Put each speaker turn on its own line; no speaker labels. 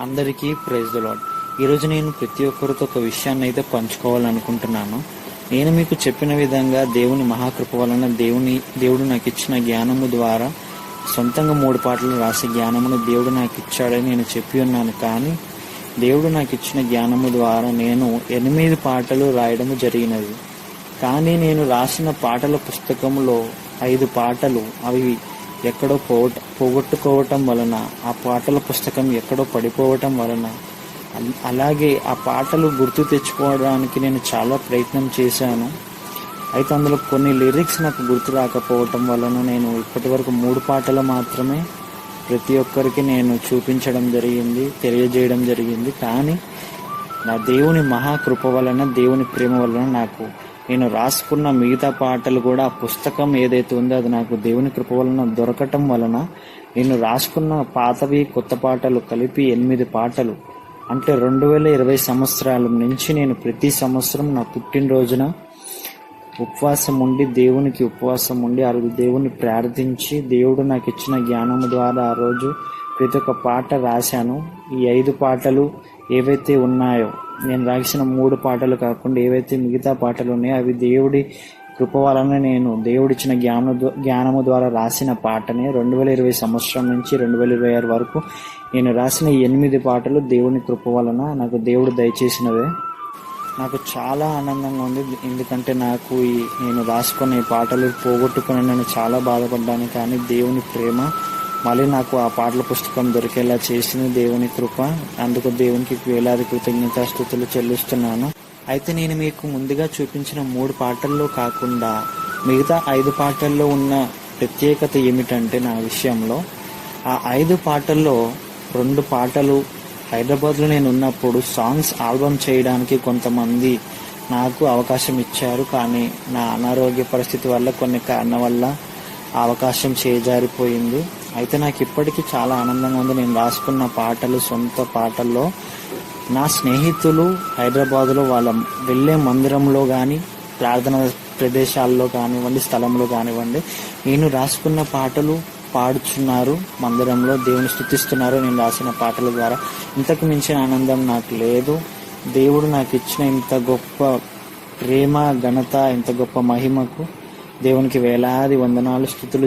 అందరికీ praise the lord. ఈరోజు నేను ప్రతి ఒక్కరితో ఒక విషయాన్ని అయితే పంచుకోవాలనుకుంటున్నాను. నేను మీకు చెప్పిన విధంగా దేవుని మహాకృప వలన దేవుడు నాకు ఇచ్చిన జ్ఞానము ద్వారా సొంతంగా 3 పాటలు రాసే జ్ఞానమును దేవుడు నాకు ఇచ్చాడని నేను చెప్పి ఉన్నాను. కానీ దేవుడు నాకు ఇచ్చిన జ్ఞానము ద్వారా నేను 8 పాటలు రాయడము జరిగినది. కానీ నేను రాసిన పాటల పుస్తకంలో 5 పాటలు అవి ఎక్కడో పోగొట్టుకోవటం వలన, ఆ పాటల పుస్తకం ఎక్కడో పడిపోవటం వలన, అలాగే ఆ పాటలు గుర్తు తెచ్చుకోవడానికి నేను చాలా ప్రయత్నం చేశాను. అయితే అందులో కొన్ని లిరిక్స్ నాకు గుర్తు రాకపోవటం వలన నేను ఇప్పటి వరకు 3 పాటలు మాత్రమే ప్రతి ఒక్కరికి నేను చూపించడం జరిగింది, తెలియజేయడం జరిగింది. కానీ నా దేవుని మహాకృప వలన, దేవుని ప్రేమ వలన నేను రాసుకున్న మిగతా పాటలు కూడా, ఆ పుస్తకం ఏదైతే ఉందో అది నాకు దేవుని కృప వలన దొరకటం వలన నేను రాసుకున్న పాతవి కొత్త పాటలు కలిపి 8 పాటలు, అంటే 2020 సంవత్సరాల నుంచి నేను ప్రతి సంవత్సరం నా పుట్టినరోజున ఉపవాసం ఉండి, దేవునికి ఉపవాసం ఉండి ఆ రోజు దేవుని ప్రార్థించి, దేవుడు నాకు ఇచ్చిన జ్ఞానము ద్వారా ఆ రోజు ప్రతి ఒక్క పాట రాశాను. ఈ 5 పాటలు ఏవైతే ఉన్నాయో, నేను రాసిన 3 పాటలు కాకుండా ఏవైతే మిగతా పాటలు ఉన్నాయో అవి దేవుడి కృప వలన నేను దేవుడిచ్చిన జ్ఞానము ద్వారా రాసిన పాటనే. 2020 సంవత్సరం నుంచి 2026 వరకు నేను రాసిన 8 పాటలు దేవుని కృప వలన నాకు దేవుడు దయచేసినవే. నాకు చాలా ఆనందంగా ఉంది. ఎందుకంటే నేను రాసుకున్న ఈ పాటలు పోగొట్టుకుని నేను చాలా బాధపడ్డాను. కానీ దేవుని ప్రేమ మళ్ళీ నాకు ఆ పాటల పుస్తకం దొరికేలా చేసింది దేవుని కృప. అందుకు దేవునికి వేలాది కృతజ్ఞతాస్తుతులు చెల్లిస్తున్నాను. అయితే నేను మీకు ముందుగా చూపించిన 3 పాటల్లో కాకుండా మిగతా 5 పాటల్లో ఉన్న ప్రత్యేకత ఏమిటంటే, నా విషయంలో ఆ 5 పాటల్లో 2 పాటలు హైదరాబాద్లో నేను ఉన్నప్పుడు సాంగ్స్ ఆల్బమ్ చేయడానికి కొంతమంది నాకు అవకాశం ఇచ్చారు. కానీ నా అనారోగ్య పరిస్థితి వల్ల, కొన్ని కారణం వల్ల ఆ అవకాశం చేజారిపోయింది. అయితే నాకు ఇప్పటికీ చాలా ఆనందంగా ఉంది. నేను రాసుకున్న పాటలు, సొంత పాటల్లో నా స్నేహితులు హైదరాబాద్లో వాళ్ళ వెళ్ళే మందిరంలో కానీ, ప్రార్థన ప్రదేశాల్లో కానివ్వండి, స్థలంలో కానివ్వండి, నేను రాసుకున్న పాటలు పాడుచున్నారు, మందిరంలో దేవుని స్తుతిస్తున్నారు నేను రాసిన పాటల ద్వారా. ఇంతకు మించిన ఆనందం నాకు లేదు. దేవుడు నాకు ఇచ్చిన ఇంత గొప్ప ప్రేమ, ఘనత, ఇంత గొప్ప మహిమకు దేవునికి వేలాది వందనాలు, స్తుతులు